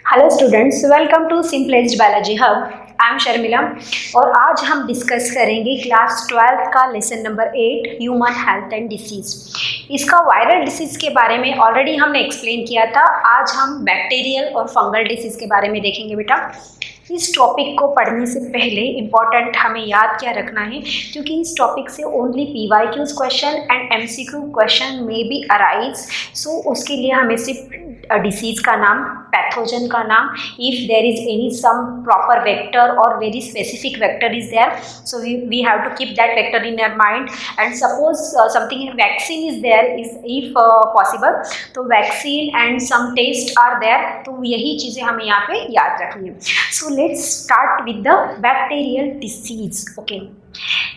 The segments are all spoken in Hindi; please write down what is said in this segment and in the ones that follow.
Hello students, welcome to simplest biology hub. I am Sharmila और आज हम डिस्कस करेंगे क्लास 12 का lesson number 8 human health and disease. इसका वायरल डिसीज़ के बारे में ऑलरेडी हमने एक्सप्लेन किया था। आज हम बैक्टीरियल और फंगल डिसीज़ के बारे में देखेंगे बेटा। इस टॉपिक को पढ़ने से पहले इम्पॉर्टेंट हमें याद क्या रखना है, क्योंकि इस टॉपिक से only PYQs question and MCQ question में बी अराइज। सो उसके लिए हमें सिर्फ डिसीज़ का नाम, पैथोजन का नाम, if there is any some proper vector और very specific vector is there, so we have to keep that vector in your mind. And suppose something vaccine is there is if possible, तो vaccine and some test are there, तो यही चीज़ें हमें यहाँ पे याद रखनी है। So let's start with the bacterial disease. Okay,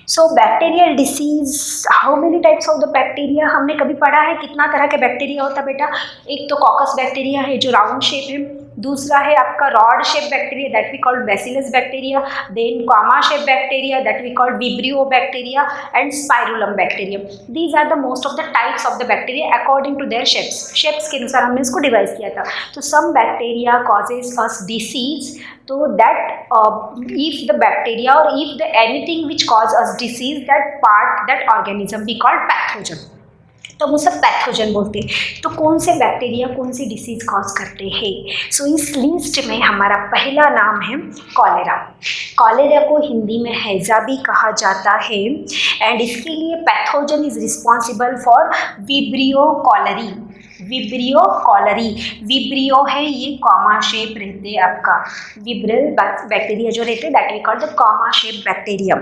so bacterial disease, how many types of the bacteria हमने कभी पढ़ा है? कितना तरह के बैक्टीरिया होता है बेटा? एक तो कॉकस बैक्टीरिया है जो राउंड शेप है, दूसरा है आपका rod shape bacteria that we called bacillus bacteria, then comma shape bacteria that we called vibrio bacteria and spirillum bacteria. These are the most of the types of the bacteria according to their shapes के अनुसार हमने इसको डिवाइड किया था। तो some bacteria causes us disease, तो that if the bacteria or if the anything which cause us disease, that part, that organism we call pathogen, तो वो सब पैथोजन बोलते हैं। तो कौन से बैक्टीरिया कौन सी डिसीज कॉज करते हैं? सो इस लिस्ट में हमारा पहला नाम है कॉलेरा। कॉलेरा को हिंदी में हैजा भी कहा जाता है एंड इसके लिए pathogen is responsible for vibrio cholerae. Vibrio cholerae, vibrio है ये कॉमा शेप रहते हैं आपका, विब्रियल बैक्टीरिया जो रहते हैं that we call the comma shape bacteria.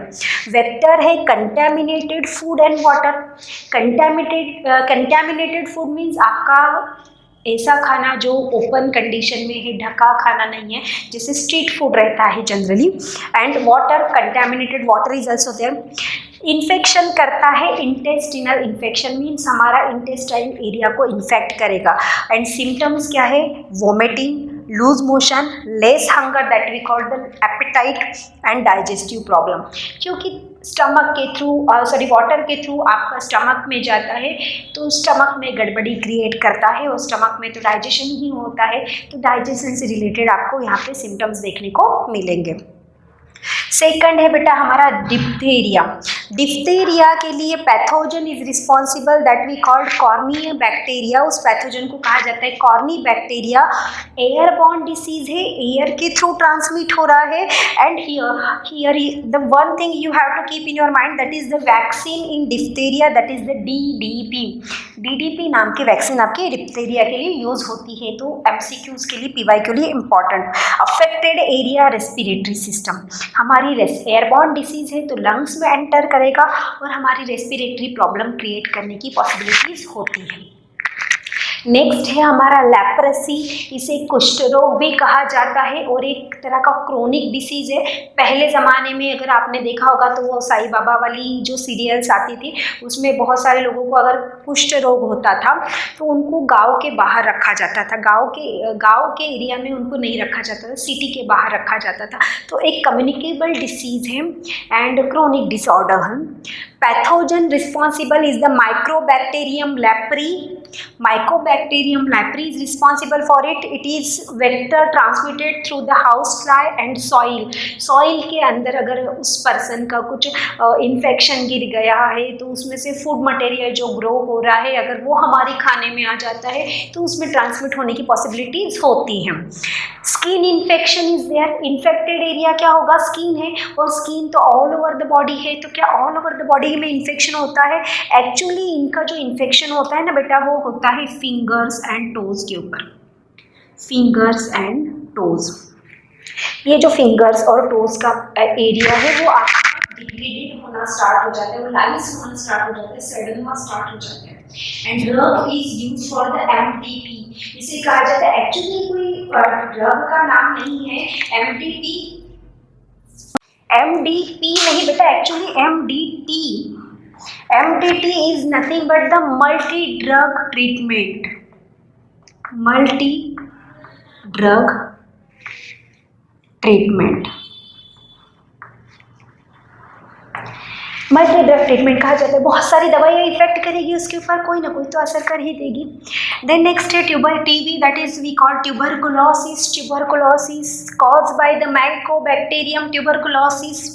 Vector है contaminated food and water. Contaminated food means आपका ऐसा खाना जो ओपन कंडीशन में है, ढका खाना नहीं है, जैसे स्ट्रीट फूड रहता है generally. And water, contaminated water is also there. Infection करता है, इंटेस्टिनल इन्फेक्शन मीन्स हमारा इंटेस्टाइन एरिया को इन्फेक्ट करेगा। एंड सिम्टम्स क्या है? Vomiting, loose motion, less hunger that we call the appetite and digestive problem. क्योंकि स्टमक के थ्रू वाटर के थ्रू आपका स्टमक में जाता है, तो स्टमक में गड़बड़ी क्रिएट करता है और स्टमक में तो डाइजेशन ही होता है, तो डाइजेशन से रिलेटेड आपको यहाँ पे सिम्टम्स देखने को मिलेंगे। सेकंड है बेटा हमारा डिप्थेरिया। डिप्थेरिया के लिए pathogen is responsible that we called coryne bacteria. उस पैथोजन को कहा जाता है कॉर्नी बैक्टीरिया। एयरबॉर्न डिसीज है, एयर के थ्रू ट्रांसमिट हो रहा है। And here the one thing you have to keep in your mind, that is the vaccine in diphtheria, that is the DDP। DDP नाम की वैक्सीन आपके डिप्थेरिया के लिए यूज होती है, तो MCQs के लिए, PY के लिए important. Affected area respiratory system, हमारी एयरबॉर्न डिसीज है तो लंग्स में एंटर करेगा और हमारी रेस्पिरेटरी प्रॉब्लम क्रिएट करने की पॉसिबिलिटीज होती है। नेक्स्ट है हमारा लेप्रेसी, इसे कुष्ठ रोग भी कहा जाता है और एक तरह का क्रोनिक डिसीज है। पहले ज़माने में अगर आपने देखा होगा तो वो साई बाबा वाली जो सीरियल्स आती थी उसमें बहुत सारे लोगों को अगर कुष्ठ रोग होता था तो उनको गांव के बाहर रखा जाता था, गांव के एरिया में उनको नहीं रखा जाता था, सिटी के बाहर रखा जाता था। तो एक कम्युनिकेबल डिसीज है एंड क्रोनिक डिसऑर्डर है। Pathogen responsible is the mycobacterium leprae. Mycobacterium leprae is responsible for it. It is vector transmitted through the housefly and soil. Soil के अंदर अगर उस पर्सन का कुछ इन्फेक्शन गिर गया है तो उसमें से फूड मटेरियल जो ग्रो हो रहा है अगर वो हमारे खाने में आ जाता है तो उसमें ट्रांसमिट होने की पॉसिबिलिटीज होती हैं। Skin infection is there. Infected area क्या होगा? स्किन है, और स्किन तो ऑल ओवर द बॉडी है, तो क्या ऑल ओवर द बॉडी में इन्फेक्शन होता है? एक्चुअली इनका जो इन्फेक्शन होता है ना बेटा वो होता है फिंगर्स एंड टोज के ऊपर। फिंगर्स एंड टोज, ये जो फिंगर्स और टोज का एरिया है वो आपका डिग्रेडेड होना स्टार्ट हो जाता है, वो लाइस होना स्टार्ट हो जाता है, सडनवा स्टार्ट हो जाता है। And drug is used for the MTP। इसे कहा जाता है, एक्चुअली कोई ड्रग का नाम नहीं है MTP, MDP नहीं बेटा, actually MDT। MDT is nothing but the multi-drug treatment. Multi-drug treatment. Multi drug treatment कहा जाता है, बहुत सारी दवाइयाँ इफेक्ट करेगी उसके ऊपर, कोई ना कोई तो असर कर ही देगी। देन नेक्स्ट है TB, that is we call tuberculosis cause by the mycobacterium tuberculosis.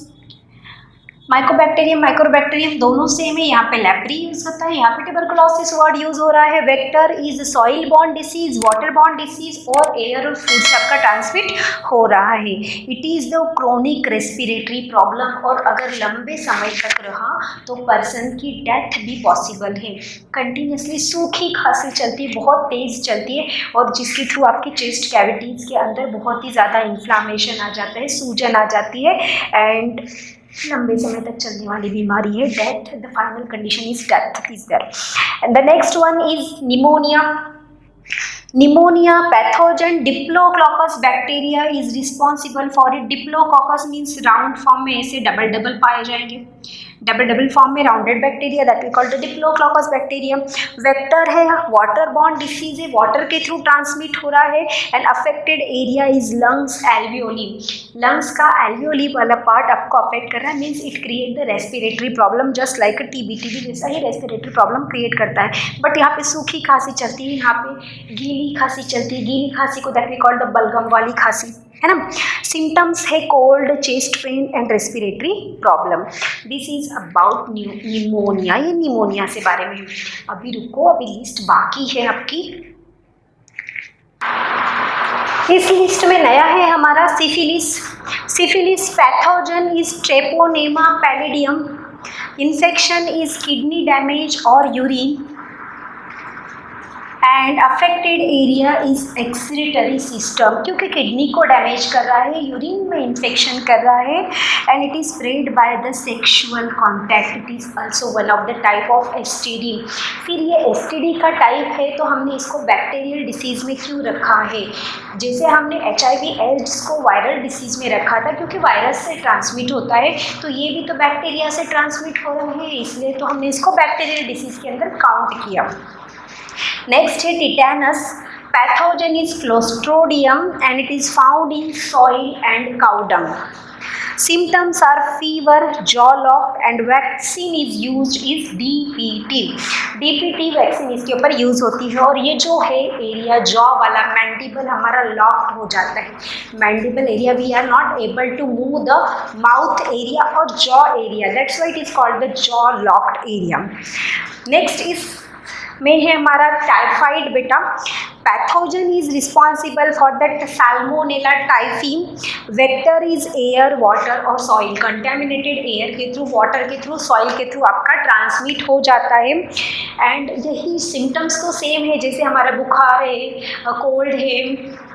Mycobacterium दोनों सेम है, यहाँ पे लेप्री यूज होता है, यहाँ पे ट्यूबरकुलोसिस वर्ड यूज हो रहा है। Vector is soil born disease, water borne disease और एयर और फूड से आपका ट्रांसमिट हो रहा है। It is the chronic respiratory problem, और अगर लंबे समय तक रहा तो पर्सन की डेथ भी पॉसिबल है। कंटिन्यूसली सूखी खांसी चलती है, बहुत तेज चलती है, और जिसके थ्रू आपकी चेस्ट कैविटीज के अंदर बहुत ही ज़्यादा इन्फ्लामेशन आ जाता है, सूजन आ जाती है, एंड लंबे समय तक चलने वाली बीमारी है। Death, the final condition is death is there. And the next one is pneumonia pathogen diplococcus bacteria is responsible for it. Diplococcus means round form में ऐसे डबल पाए जाएंगे, डबल फॉर्म में rounded bacteria, that we call the diplococcus bacteria. Vector है, वाटर बॉर्न डिसीज है, वाटर के थ्रू ट्रांसमिट हो रहा है। And affected area is lungs alveoli, lungs का एल्वियोली वाला पार्ट आपको अफेक्ट कर रहा है, means it create the respiratory problem just like TB जैसा ही रेस्पिरेटरी प्रॉब्लम क्रिएट करता है। बट यहाँ पे सूखी खांसी चलती है, यहाँ पे गीली खांसी चलती है, गीली खांसी को दैट वी कॉल द बलगम वाली खांसी, है ना। सिम्टम्स है cold, chest pain and respiratory problem. This is about pneumonia, ये निमोनिया से बारे में। अभी रुको, अभी लिस्ट बाकी है आपकी। इस लिस्ट में नया है हमारा syphilis. Syphilis pathogen is Treponema pallidum. Infection is kidney damage और urine, and affected area is excretory system, क्योंकि किडनी को डैमेज कर रहा है, यूरिन में इन्फेक्शन कर रहा है, and it is spread by the sexual contact. It is also one of the type of STD. फिर ये एसटीडी का टाइप है, तो हमने इसको बैक्टीरियल डिसीज में क्यों रखा है? जैसे हमने HIV एड्स को वायरल डिसीज में रखा था, क्योंकि वायरस से ट्रांसमिट होता है, तो ये भी तो बैक्टीरिया से ट्रांसमिट हो रहा है, इसलिए तो हमने इसको बैक्टीरियल डिसीज के अंदर काउंट किया। नेक्स्ट है tetanus. Pathogen is clostridium and it is found in soil and cow dung. Symptoms are fever, jaw lock, and vaccine is used is DPT vaccine इसके ऊपर यूज होती है। और ये जो है एरिया जॉ वाला, मैंडिबल हमारा लॉक्ड हो जाता है, mandible area we are not able to move the mouth area और jaw area, that's why it is called the jaw locked area. Next is में है हमारा टाइफाइड बेटा। Pathogen is responsible for that salmonella typhi. Vector is air, water और सॉइल। कंटेमिनेटेड एयर के थ्रू, वाटर के थ्रू, सॉइल के थ्रू आपका ट्रांसमिट हो जाता है। एंड यही सिम्टम्स तो सेम है, जैसे हमारा बुखार है, कोल्ड है,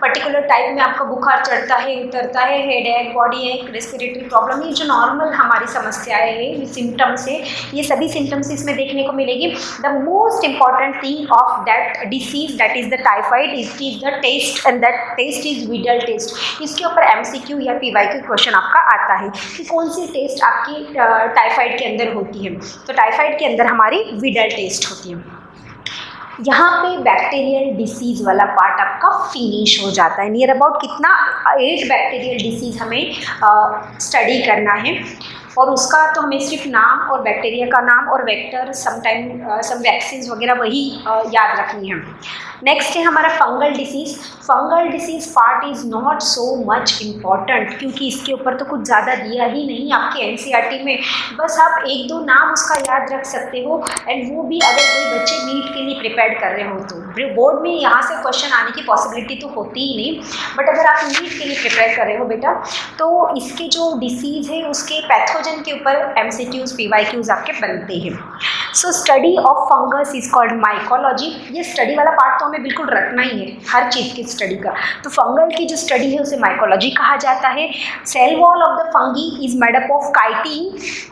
पर्टिकुलर टाइप में आपका बुखार चढ़ता है, उतरता है, हेडेक, बॉडी एक, रेस्पिरेटरी प्रॉब्लम, ये जो नॉर्मल हमारी समस्याएं हैं, ये सिम्टम्स है, ये सभी सिम्टम्स इसमें देखने को मिलेगी। The most important thing of that disease, that is the typhoid, it is the test, and that test is Widal test. इसके ऊपर MCQ या PYQ क्वेश्चन आपका आता है कि कौन सी टेस्ट आपकी टाइफाइड के अंदर होती है, तो टाइफाइड के अंदर हमारी विडल टेस्ट होती है। यहाँ पे बैक्टीरियल डिसीज़ वाला पार्ट आपका फिनिश हो जाता है। नियर अबाउट कितना 8 बैक्टीरियल डिसीज़ हमें स्टडी करना है, और उसका तो हमें सिर्फ नाम और बैक्टीरिया का नाम और वेक्टर, सम वैक्सीन वगैरह वही याद रखनी है। नेक्स्ट है हमारा fungal disease. Fungal disease part is not so much important, क्योंकि इसके ऊपर तो कुछ ज़्यादा दिया ही नहीं आपके NCERT में, बस आप 1-2 नाम उसका याद रख सकते हो, एंड वो भी अगर कोई बच्चे नीट के लिए प्रिपेयर कर रहे हो तो। बोर्ड में यहाँ से क्वेश्चन आने की पॉसिबिलिटी तो होती ही नहीं, बट अगर आप नीट के लिए प्रिपेयर कर रहे हो बेटा, तो इसके जो डिसीज़ है उसके पैथोजन के ऊपर MCQs PYQs आपके बनते हैं। So study of fungus is called mycology. ये स्टडी वाला पार्ट तो हमें बिल्कुल रखना ही है हर चीज़ की स्टडी का, तो फंगल की जो स्टडी है उसे माइकोलॉजी कहा जाता है। Cell wall of the fungi is made up of chitin.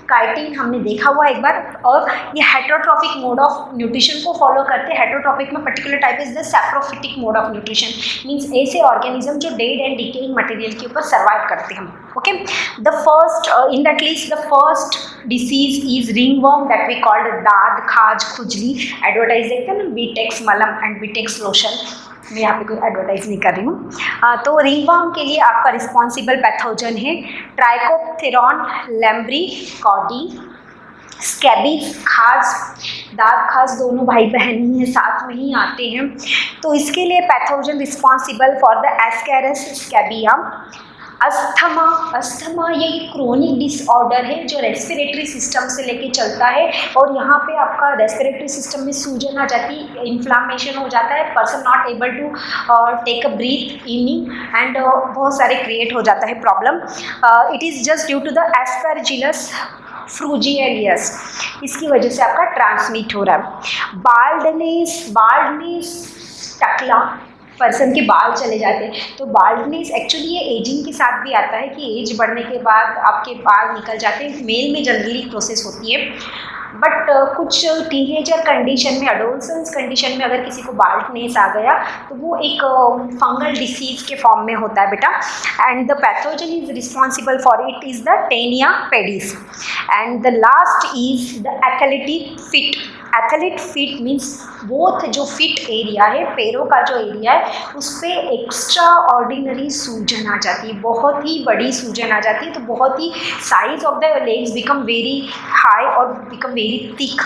Chitin हमने देखा हुआ एक बार, और ये हेटरोट्रॉपिक मोड ऑफ न्यूट्रिशन को फॉलो करते हैं। हेटरोट्रॉपिक में particular type is the saprophytic mode of nutrition, means ऐसे ऑर्गेनिज्म जो डेड एंड डिकेइंग मटेरियल के ऊपर सर्वाइव करते हैं। Okay, the first in that list, the first disease is ringworm that we called दाद, खाज, खुजली। एडवर्टाइज देखते हैं ना, बीटेक्स मलम एंड बीटेक्स लोशन, मैं यहाँ पे कोई एडवर्टाइज नहीं कर रही हूँ। तो रिंगवर्म के लिए आपका रिस्पॉन्सिबल पैथोजन है ट्राइकोप्टेरॉन लैम्ब्री कॉडी, स्कैबीज, खाज, दांत खाज दोनों भाई बहन ही हैं, साथ में ही आते हैं। तो इसके लिए pathogen responsible for the ascaris scabiei. Asthma, asthma ये क्रोनिक डिसऑर्डर है जो रेस्पिरेटरी सिस्टम से लेके चलता है, और यहाँ पे आपका रेस्पिरेटरी सिस्टम में सूजन आ जाती है, इन्फ्लामेशन हो जाता है, person not able to take a breath in and बहुत सारे क्रिएट हो जाता है problem. It is just due to the aspergillus फ्रूजिएलियस, इसकी वजह से आपका ट्रांसमिट हो रहा है। बाल्डनेस, बाल्डनेस टकला, पर्सन के बाल चले जाते हैं। तो बाल्डनेस एक्चुअली ये एजिंग के साथ भी आता है कि एज बढ़ने के बाद आपके बाल निकल जाते हैं, मेल में जनरली प्रोसेस होती है। बट कुछ टीनेजर कंडीशन में, एडोलसेंस कंडीशन में अगर किसी को बाल्डनेस आ गया तो वो एक फंगल डिसीज के फॉर्म में होता है बेटा। And the pathogen is responsible for it is the Taenia pedis. And the last is the athletic fit. Athlete fit means both जो फिट एरिया है, पैरों का जो एरिया है, उस पर एक्स्ट्रा ऑर्डिनरी सूजन आ जाती है, बहुत ही बड़ी सूजन आ जाती है। तो बहुत ही size of the legs become very high और become very thick.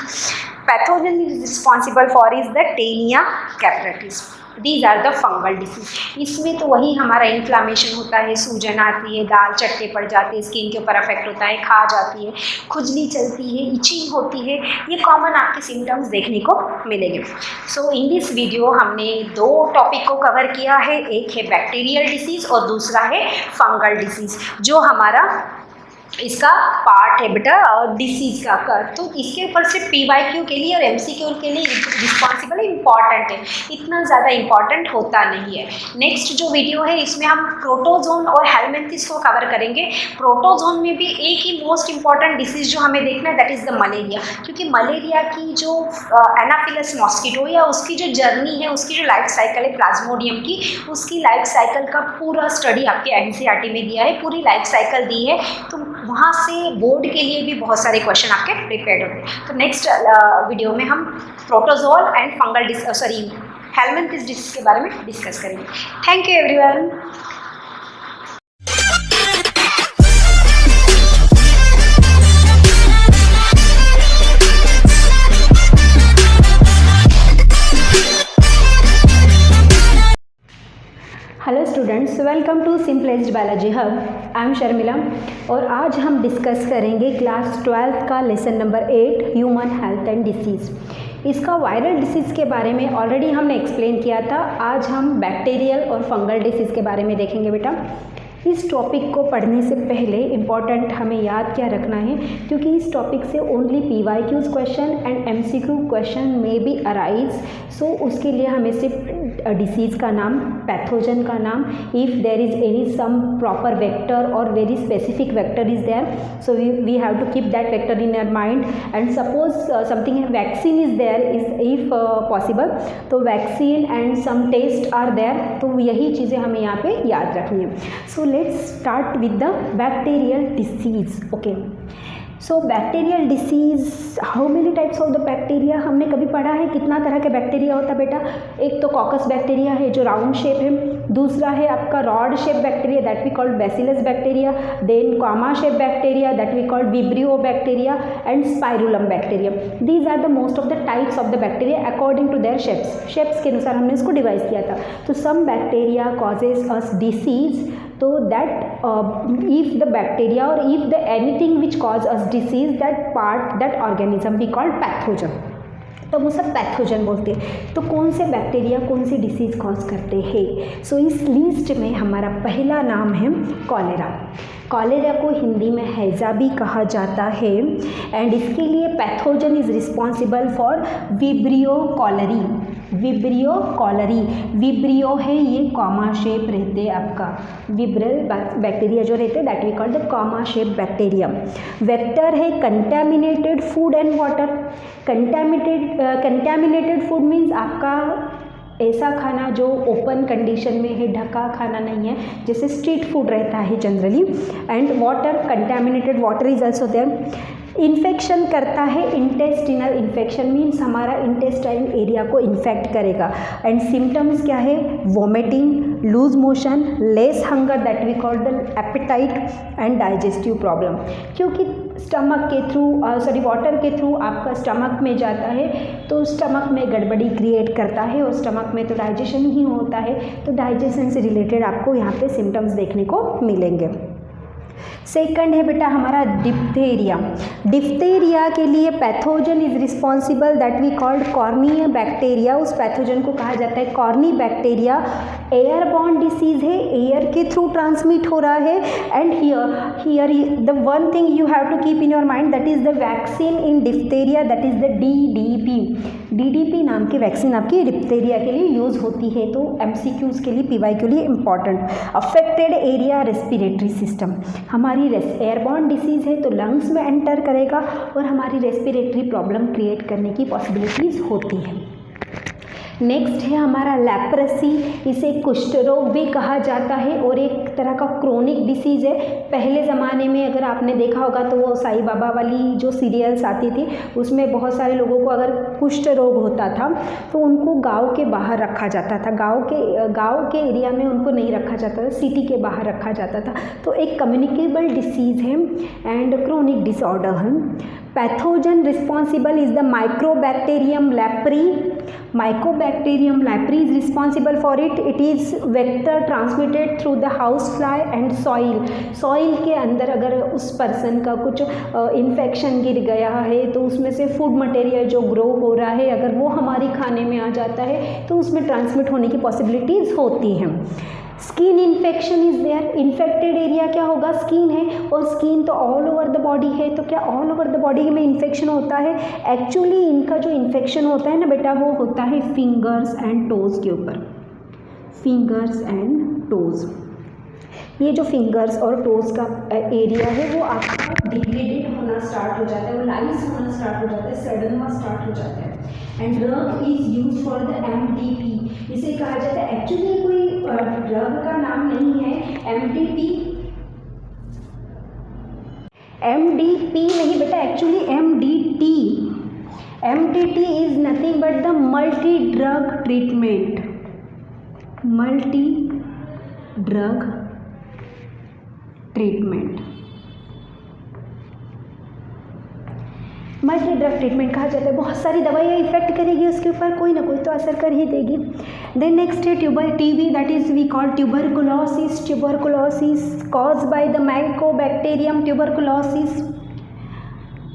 Pathogen is responsible for is the tinea capitis. These are the fungal disease. इसमें तो वही हमारा इन्फ्लामेशन होता है, सूजन आती है, दाल चट्टे पड़ जाते हैं, स्किन के ऊपर अफेक्ट होता है, खा जाती है, खुजली चलती है, इचिंग होती है, ये कॉमन आपके सिम्टम्स देखने को मिलेंगे। सो इन दिस वीडियो हमने दो टॉपिक को कवर किया है, एक है बैक्टीरियल डिसीज़ और दूसरा है फंगल डिसीज़, जो हमारा इसका पार्ट है बेटा डिसीज का। तो इसके ऊपर से PYQ के लिए और MCQ के लिए रिस्पॉन्सिबल इम्पॉर्टेंट है, इतना ज़्यादा इम्पॉर्टेंट होता नहीं है। नेक्स्ट जो वीडियो है इसमें हम प्रोटोजोन और हेलमिंथिस को कवर करेंगे। प्रोटोजोन में भी एक ही मोस्ट इम्पॉर्टेंट डिसीज जो हमें देखना है दैट इज़ द मलेरिया, क्योंकि मलेरिया की जो एनाफिलस मॉस्किटो या उसकी जो जर्नी है, उसकी जो लाइफ साइकिल है प्लाज्मोडियम की, उसकी लाइफ साइकिल का पूरा स्टडी आपके NCERT में दिया है, पूरी लाइफ साइकिल दी है। तो वहाँ से बोर्ड के लिए भी बहुत सारे क्वेश्चन आपके प्रिपेयर्ड होते हैं। तो नेक्स्ट वीडियो में हम protozoal and fungal helminthic disease के बारे में डिस्कस करेंगे। Thank you everyone. Hello students, welcome to simplest biology hub. I am Sharmila और आज हम डिस्कस करेंगे क्लास 12 का lesson number 8 human health and disease. इसका वायरल डिसीज़ के बारे में ऑलरेडी हमने एक्सप्लेन किया था। आज हम बैक्टीरियल और फंगल डिसीज़ के बारे में देखेंगे बेटा। इस टॉपिक को पढ़ने से पहले इम्पॉर्टेंट हमें याद क्या रखना है, क्योंकि इस टॉपिक से only PYQs question and MCQ question में बी अराइज। सो उसके लिए हमें सिर्फ डिसीज़ का नाम, पैथोजन का नाम, if there is any some proper vector और very specific vector is there, so we have to keep that vector in your mind. And suppose something vaccine is there is if possible, तो vaccine and some test are there, तो यही चीज़ें हमें यहाँ पे याद रखनी है। So let's start with the bacterial disease. Okay, so bacterial disease, how many types of the bacteria हमने कभी पढ़ा है? कितना तरह के बैक्टीरिया होता है बेटा? एक तो कॉकस बैक्टीरिया है जो राउंड शेप है, दूसरा है आपका rod shape bacteria that we called bacillus bacteria, then comma shape bacteria that we called vibrio bacteria and spirillum bacteria. These are the most of the types of the bacteria according to their shapes के अनुसार हमने इसको डिवाइड किया था। तो some bacteria causes us disease, तो that if the bacteria or if the anything which cause us disease, that organism we call pathogen, तो वो सब पैथोजन बोलते हैं। तो कौन से बैक्टीरिया कौन सी डिसीज़ कॉज करते हैं? सो इस लिस्ट में हमारा पहला नाम है कॉलेरा। कॉलेरा को हिंदी में हैज़ा भी कहा जाता है एंड इसके लिए pathogen is responsible for vibrio cholerae. Vibrio cholerae, vibrio है ये कॉमा शेप रहते आपका, विब्रियल बैक्टीरिया जो रहते हैं that we call the comma shape bacteria. Vector है contaminated food and water. Contaminated food means आपका ऐसा खाना जो ओपन कंडीशन में है, ढका खाना नहीं है, जैसे स्ट्रीट फूड रहता है generally. And water, contaminated water is also there. Infection करता है, इंटेस्टिनल इन्फेक्शन मीन्स हमारा इंटेस्टाइन एरिया को इन्फेक्ट करेगा। एंड सिम्टम्स क्या है? Vomiting, loose motion, less hunger that we call the appetite and digestive problem, क्योंकि स्टमक के थ्रू वाटर के थ्रू आपका स्टमक में जाता है तो स्टमक में गड़बड़ी क्रिएट करता है और स्टमक में तो डाइजेशन ही होता है, तो डाइजेशन से रिलेटेड आपको यहाँ पे सिम्टम्स देखने को मिलेंगे। सेकंड है बेटा हमारा डिप्थेरिया। डिप्थेरिया के लिए pathogen is responsible that we called coryne bacteria, उस पैथोजन को कहा जाता है कॉर्नी बैक्टीरिया। एयरबॉर्न डिसीज है, एयर के थ्रू ट्रांसमिट हो रहा है। And here the one thing you have to keep in your mind that is the vaccine in diphtheria, that is the DDP नाम की वैक्सीन आपकी डिप्थेरिया के लिए यूज़ होती है, तो MCQs के लिए PY के लिए important. Affected area respiratory system, हमारी एयरबॉर्न डिसीज़ है तो लंग्स में एंटर करेगा और हमारी रेस्पिरेटरी प्रॉब्लम क्रिएट करने की पॉसिबिलिटीज़ होती है। नेक्स्ट है हमारा लेप्रेसी, इसे कुष्ठ रोग भी कहा जाता है और एक तरह का क्रोनिक डिसीज़ है। पहले ज़माने में अगर आपने देखा होगा तो वो साईं बाबा वाली जो सीरियल्स आती थी उसमें बहुत सारे लोगों को अगर कुष्ठ रोग होता था तो उनको गांव के बाहर रखा जाता था, गांव के एरिया में उनको नहीं रखा जाता था, सिटी के बाहर रखा जाता था। तो एक कम्युनिकेबल डिसीज़ है एंड क्रोनिक डिसऑर्डर है। Pathogen responsible is the mycobacterium leprae. Mycobacterium leprae is responsible for it. It is vector transmitted through the house fly and soil. Soil के अंदर अगर उस पर्सन का कुछ इन्फेक्शन गिर गया है तो उसमें से फूड मटेरियल जो ग्रो हो रहा है अगर वो हमारी खाने में आ जाता है तो उसमें ट्रांसमिट होने की पॉसिबिलिटीज़ होती हैं। Skin infection is there, infected area क्या होगा, स्किन है, और स्किन तो ऑल ओवर द बॉडी है, तो क्या ऑल ओवर द बॉडी में इन्फेक्शन होता है? एक्चुअली इनका जो इन्फेक्शन होता है ना बेटा वो होता है फिंगर्स एंड टोज़ के ऊपर, फिंगर्स एंड टोज़। ये जो फिंगर्स और टोज़ का एरिया है वो आपका डिग्रेडेड होना स्टार्ट हो जाता है, वो लाइस होना स्टार्ट हो जाता है, सडन स्टार्ट हो जाता है। And drug is use for the MDP, इसे कहा जाता है, एक्चुअली कोई ड्रग का नाम नहीं है MDP नहीं बेटा, actually MDT is nothing but the multi drug treatment, multi drug treatment, multi drug treatment कहा जाता है। बहुत सारी दवाइयाँ इफेक्ट करेगी उसके ऊपर, कोई ना कोई तो असर कर ही देगी। देन नेक्स्ट है TB, that is we call tuberculosis. Tuberculosis cause by the mycobacterium tuberculosis.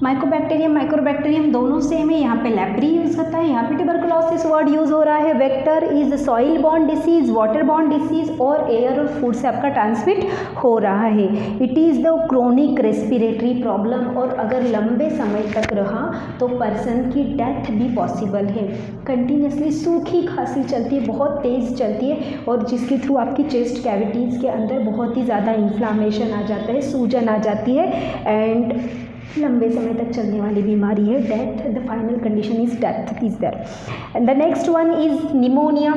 Mycobacterium दोनों सेम है, यहाँ पे लेप्री यूज़ होता है, यहाँ पे ट्यूबरकुलोसिस वर्ड यूज़ हो रहा है। Vector is soil born disease, water borne disease, और एयर और फूड से आपका ट्रांसमिट हो रहा है। It is the chronic respiratory problem, और अगर लंबे समय तक रहा तो पर्सन की डेथ भी पॉसिबल है। कंटिन्यूसली सूखी खांसी चलती है, बहुत तेज़ चलती है, और जिसके थ्रू आपकी चेस्ट कैविटीज़ के अंदर बहुत ही ज़्यादा इन्फ्लामेशन आ जाता है, सूजन आ जाती है, एंड लंबे समय तक चलने वाली बीमारी है। Death, the final condition is death is there. And the next one is pneumonia.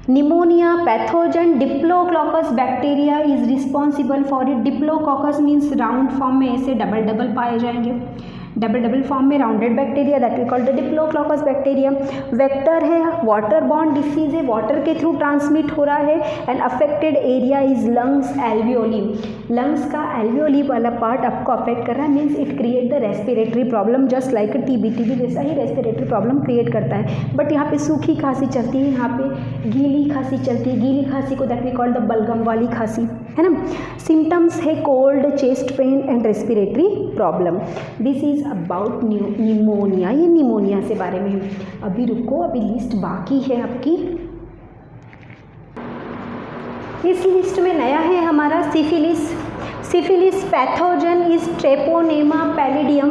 Pneumonia pathogen diplococcus bacteria is responsible for it. Diplococcus means round form में ऐसे डबल पाए जाएंगे, डबल फॉर्म में rounded bacteria, that we call the diplococcus bacteria. Vector है, वाटर बॉर्न डिसीज है, वाटर के थ्रू ट्रांसमिट हो रहा है। And affected area is lungs alveoli. Lungs का एल्वियोली वाला पार्ट आपको अफेक्ट कर रहा है, means it create the respiratory problem just like TB जैसा ही रेस्पिरेटरी प्रॉब्लम क्रिएट करता है। बट यहाँ पे सूखी खांसी चलती है, यहाँ पे गीली खांसी चलती है, गीली खांसी को दैट वी कॉल द बलगम वाली खांसी, है ना। सिम्टम्स है cold, chest pain and respiratory problem. This is about pneumonia, ये निमोनिया से बारे में है। अभी रुको, अभी लिस्ट बाकी है आपकी। इस लिस्ट में नया है हमारा syphilis. Syphilis pathogen is Treponema pallidum.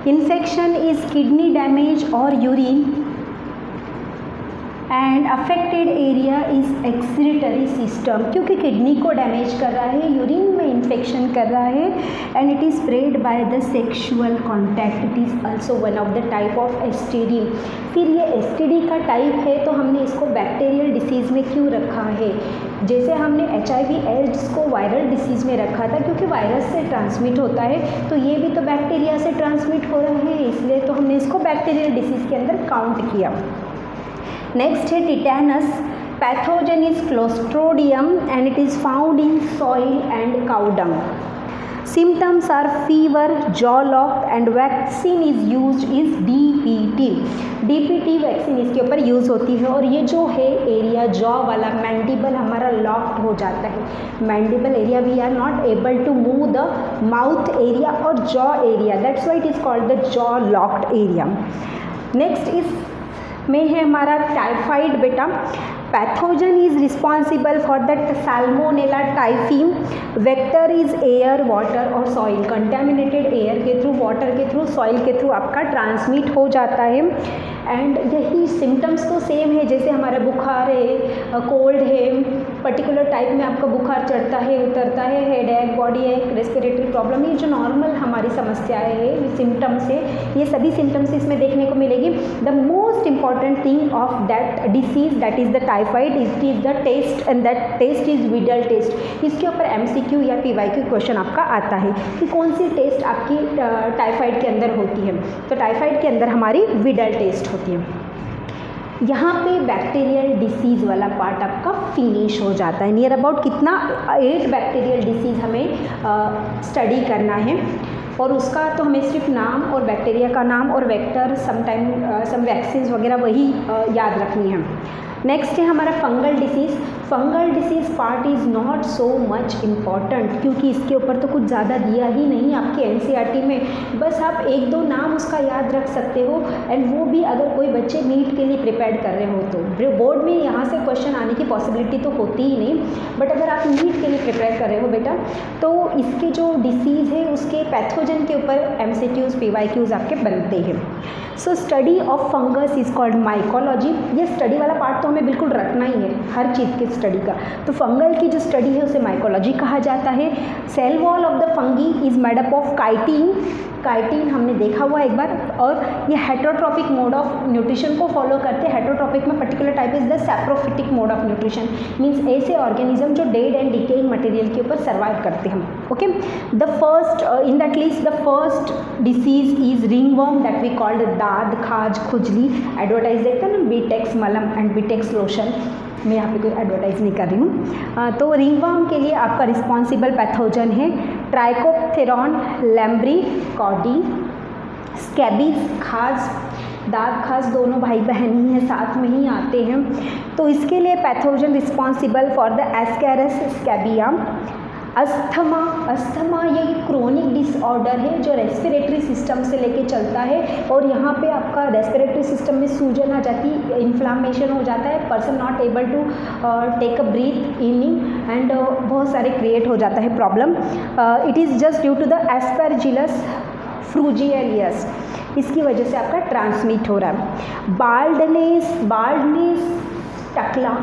Infection is kidney damage और urine, and affected area is excretory system, क्योंकि किडनी को डैमेज कर रहा है, यूरिन में इन्फेक्शन कर रहा है, and it is spread by the sexual contact. It is also one of the type of STD। फिर ये STD का टाइप है तो हमने इसको बैक्टीरियल डिसीज़ में क्यों रखा है? जैसे हमने HIV एड्स को वायरल डिसीज़ में रखा था क्योंकि वायरस से ट्रांसमिट होता है, तो ये भी तो बैक्टीरिया से ट्रांसमिट हो रहा है, इसलिए तो हमने इसको बैक्टीरियल डिसीज़ के अंदर काउंट किया। नेक्स्ट है tetanus. Pathogen is clostridium and it is found in soil and cow dung. Symptoms are fever, jaw lock and vaccine is used is DPT. DPT vaccine इसके ऊपर यूज़ होती है और ये जो है एरिया जॉ वाला मैंडिबल हमारा लॉक्ड हो जाता है. Mandible area we are not able to move the mouth area और jaw area, that's why it is called the jaw locked area. Next इस में है हमारा टाइफाइड बेटा. Pathogen is responsible for that salmonella typhi. Vector is air, water और सॉइल. कंटेमिनेटेड एयर के थ्रू, वाटर के थ्रू, सॉइल के थ्रू आपका ट्रांसमिट हो जाता है. एंड यही सिम्टम्स तो सेम है जैसे हमारा बुखार है, कोल्ड है, पर्टिकुलर टाइप में आपका बुखार चढ़ता है उतरता है, हेड एक, बॉडी एक, रेस्पिरेटरी प्रॉब्लम, ये जो नॉर्मल हमारी समस्याएं है, सिम्टम्स है, ये सभी सिम्टम्स इसमें देखने को मिलेगी. The most important thing of that disease that is the typhoid, it is the test and that test is Widal test. इसके ऊपर MCQ या PYQ क्वेश्चन आपका आता है कि कौन सी टेस्ट आपकी टाइफाइड के अंदर होती है. तो टाइफाइड के अंदर हमारी विडल टेस्ट होती है. यहाँ पे बैक्टीरियल डिसीज़ वाला पार्ट आपका फिनिश हो जाता है. नियर अबाउट कितना 8 बैक्टीरियल डिसीज़ हमें स्टडी करना है और उसका तो हमें सिर्फ नाम और बैक्टीरिया का नाम और वेक्टर सम वैक्सीन वगैरह वही याद रखनी है. नेक्स्ट है हमारा fungal disease. Fungal disease part is not so much important क्योंकि इसके ऊपर तो कुछ ज़्यादा दिया ही नहीं आपके NCERT में. बस आप 1-2 नाम उसका याद रख सकते हो एंड वो भी अगर कोई बच्चे नीट के लिए प्रिपेयर कर रहे हो तो. बोर्ड में यहाँ से क्वेश्चन आने की पॉसिबिलिटी तो होती ही नहीं, बट अगर आप नीट के लिए प्रिपेयर कर रहे हो बेटा तो इसके जो डिसीज़ है उसके पैथोजन के ऊपर MCQs PYQs आपके बनते हैं. So study of fungus is called mycology. ये स्टडी वाला पार्ट तो हमें बिल्कुल रखना ही है हर चीज़ की स्टडी का. तो फंगल की जो स्टडी है उसे माइकोलॉजी कहा जाता है. Cell wall of the fungi is made up of chitin. Chitin हमने देखा हुआ एक बार. और ये हेटरोट्रॉपिक मोड ऑफ न्यूट्रिशन को फॉलो करते हैं. हेटरोट्रॉपिक में particular type is the saprophytic mode of nutrition, means ऐसे ऑर्गेनिज्म जो डेड एंड डिकेइंग मटेरियल के ऊपर सर्वाइव करते हैं. Okay, the first in that list the first disease is ringworm that we called दाद, खाज, खुजली. एडवर्टाइज देखते हैं ना, बीटेक्स मलम एंड बीटेक्स लोशन. मैं यहाँ पे कोई एडवर्टाइज नहीं कर रही हूँ. तो रिंगवर्म के लिए आपका रिस्पॉन्सिबल पैथोजन है ट्राइकोप्थेरॉन लैम्ब्री कॉडी. स्कैबीज, खाज, दाद खास दोनों भाई बहन ही हैं, साथ में ही आते हैं. तो इसके लिए pathogen responsible for the ascaris scabiei. Asthma, asthma ये क्रोनिक डिसऑर्डर है जो रेस्पिरेटरी सिस्टम से लेके चलता है और यहाँ पे आपका रेस्पिरेटरी सिस्टम में सूजन आ जाती है, इन्फ्लामेशन हो जाता है, person not able to take a breath in and बहुत सारे क्रिएट हो जाता है problem. It is just due to the aspergillus फ्रूजियलियस, इसकी वजह से आपका ट्रांसमिट हो रहा है. बाल्डनेस, बाल्डनेस टकला,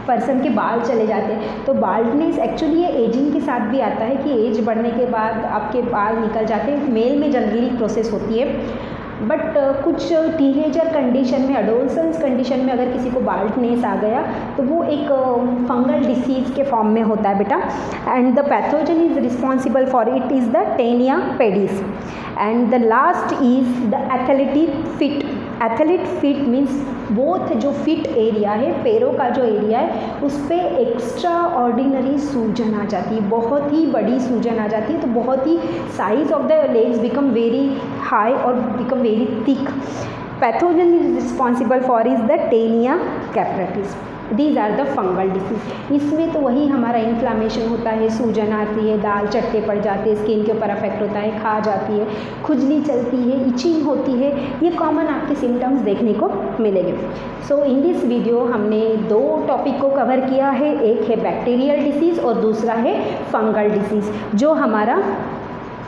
पर्सन के बाल चले जाते हैं. तो बाल्डनेस एक्चुअली ये एजिंग के साथ भी आता है कि एज बढ़ने के बाद आपके बाल निकल जाते हैं. मेल में जनरली प्रोसेस होती है, बट कुछ टीनेजर कंडीशन में, एडोलसेंस कंडीशन में अगर किसी को बाल्डनेस आ गया तो वो एक फंगल डिसीज़ के फॉर्म में होता है बेटा. And the pathogen is responsible for it is the Taenia pedis. And the last is the athletic fit. Athlete fit means both जो फिट एरिया है, पैरों का जो एरिया है उस पर एक्स्ट्रा ऑर्डिनरी सूजन आ जाती है, बहुत ही बड़ी सूजन आ जाती है. तो बहुत ही size of the legs become very high और become very thick. Pathogen is responsible for is the tinea capitis. These are the fungal disease. इसमें तो वही हमारा इन्फ्लामेशन होता है, सूजन आती है, दाल चट्टे पड़ जाते हैं, स्किन के ऊपर अफेक्ट होता है, खा जाती है, खुजली चलती है, इचिंग होती है. ये कॉमन आपके सिम्टम्स देखने को मिलेंगे. सो इन दिस वीडियो हमने 2 टॉपिक को कवर किया है. एक है बैक्टीरियल डिसीज़ और दूसरा है फंगल डिसीज़ जो हमारा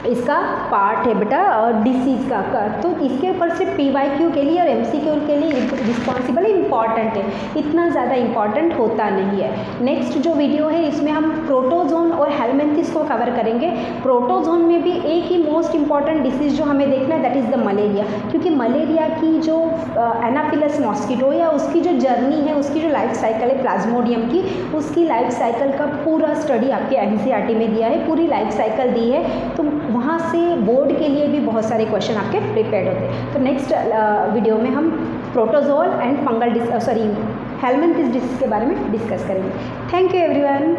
इसका पार्ट है बेटा और डिसीज़ का. तो इसके ऊपर सिर्फ PYQ के लिए और MCQ के लिए रिस्पॉन्सिबल इम्पॉर्टेंट है, इतना ज़्यादा इम्पॉर्टेंट होता नहीं है. नेक्स्ट जो वीडियो है इसमें हम प्रोटोजोन और हेलमिंथिस को कवर करेंगे. प्रोटोजोन में भी एक ही मोस्ट इम्पॉर्टेंट डिसीज़ जो हमें देखना है दैट इज़ द मलेरिया, क्योंकि मलेरिया की जो एनाफिलस मॉस्किटो या उसकी जो जर्नी है, उसकी जो लाइफ साइकिल है प्लाज्मोडियम की, उसकी लाइफ साइकिल का पूरा स्टडी आपके NCERT में दिया है, पूरी लाइफ साइकिल दी है. तो वहाँ से बोर्ड के लिए भी बहुत सारे क्वेश्चन आपके प्रिपेयर्ड होते हैं. तो नेक्स्ट वीडियो में हम protozoal and fungal helminths disease के बारे में डिस्कस करेंगे। Thank you everyone.